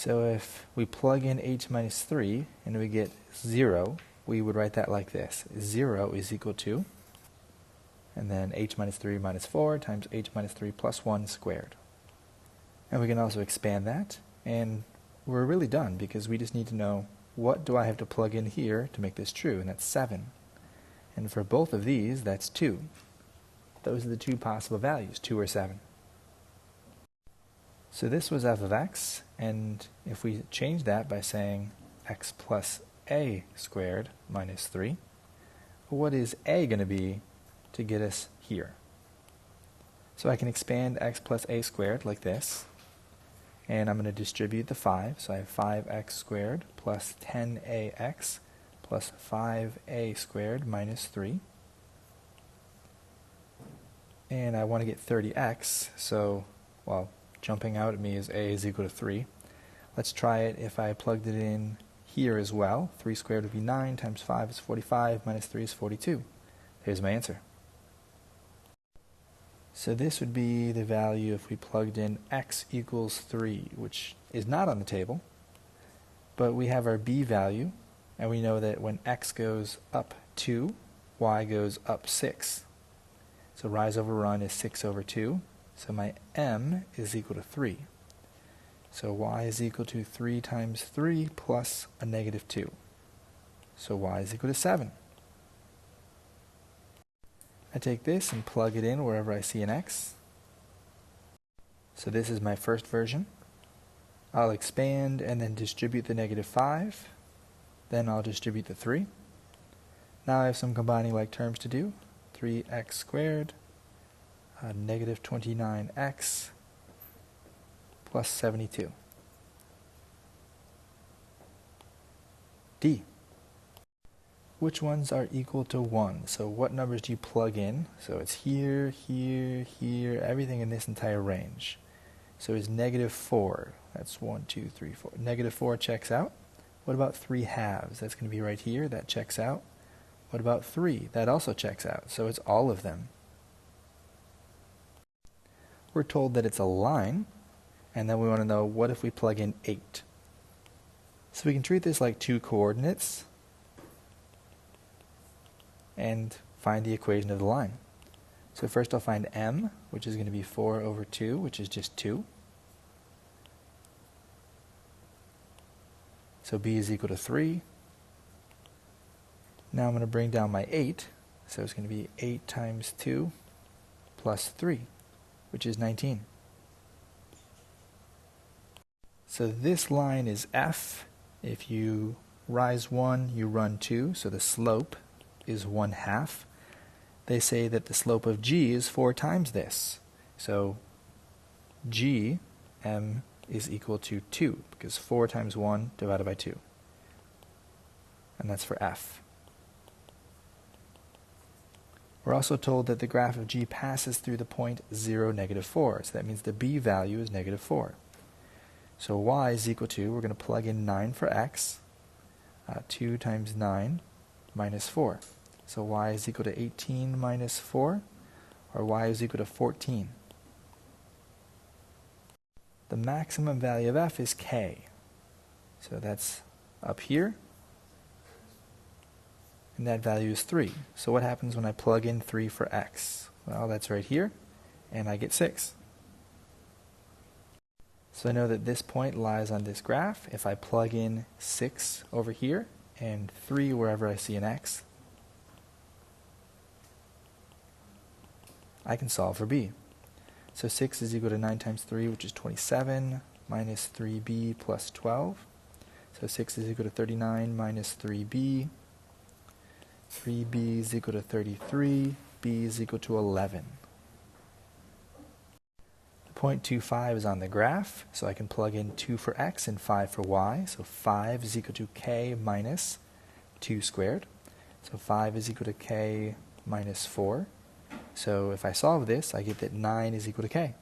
So if we plug in h minus 3 and we get 0, we would write that like this. 0 is equal to, and then h minus 3 minus 4 times h minus 3 plus 1 squared. And we can also expand that, and we're really done because we just need to know what do I have to plug in here to make this true, and that's 7. And for both of these, that's 2. Those are the two possible values, 2 or 7. So this was f of x, and if we change that by saying x plus a squared minus 3, what is a going to be to get us here? So I can expand x plus a squared like this, and I'm going to distribute the 5, so I have 5x squared plus 10ax plus 5a squared minus 3. And I want to get 30x, so, well, jumping out at me is a is equal to 3. Let's try it if I plugged it in here as well. 3 squared would be 9, times 5 is 45, minus 3 is 42. Here's my answer. So this would be the value if we plugged in x equals 3, which is not on the table, but we have our b value, and we know that when x goes up 2, y goes up 6. So rise over run is 6 over 2. So my m is equal to 3. So y is equal to 3 times 3 plus a negative 2. So y is equal to 7. I take this and plug it in wherever I see an x. So this is my first version. I'll expand and then distribute the negative 5. Then I'll distribute the 3. Now I have some combining like terms to do. 3x squared negative 29x plus 72. D. Which ones are equal to 1? So what numbers do you plug in? So it's here, here, here, everything in this entire range. So is negative 4. That's 1, 2, 3, 4. Negative 4 checks out. What about 3 halves? That's going to be right here. That checks out. What about 3? That also checks out. So it's all of them. We're told that it's a line, and then we want to know what if we plug in 8. So we can treat this like two coordinates and find the equation of the line. So first I'll find m, which is going to be 4 over 2, which is just 2. So b is equal to 3. Now I'm going to bring down my 8, so it's going to be 8 times 2 plus 3, which is 19. So this line is f. If you rise 1, you run 2, so the slope is 1/2. They say that the slope of g is 4 times this. So g, m, is equal to 2, because 4 times 1 divided by 2. And that's for f. We're also told that the graph of g passes through the point 0, negative 4. So that means the b value is negative 4. So y is equal to, we're going to plug in 9 for x. 2 times 9 minus 4. So y is equal to 18 minus 4, or y is equal to 14. The maximum value of f is k. So that's up here. And that value is 3. So what happens when I plug in 3 for x? Well, that's right here, and I get 6. So I know that this point lies on this graph. If I plug in 6 over here and 3 wherever I see an x, I can solve for b. So 6 is equal to 9 times 3, which is 27, minus 3b plus 12. So 6 is equal to 39 minus 3b. 3b is equal to 33, b is equal to 11. 0.25 is on the graph, so I can plug in 2 for x and 5 for y. So 5 is equal to k minus 2 squared. So 5 is equal to k minus 4. So if I solve this, I get that 9 is equal to k.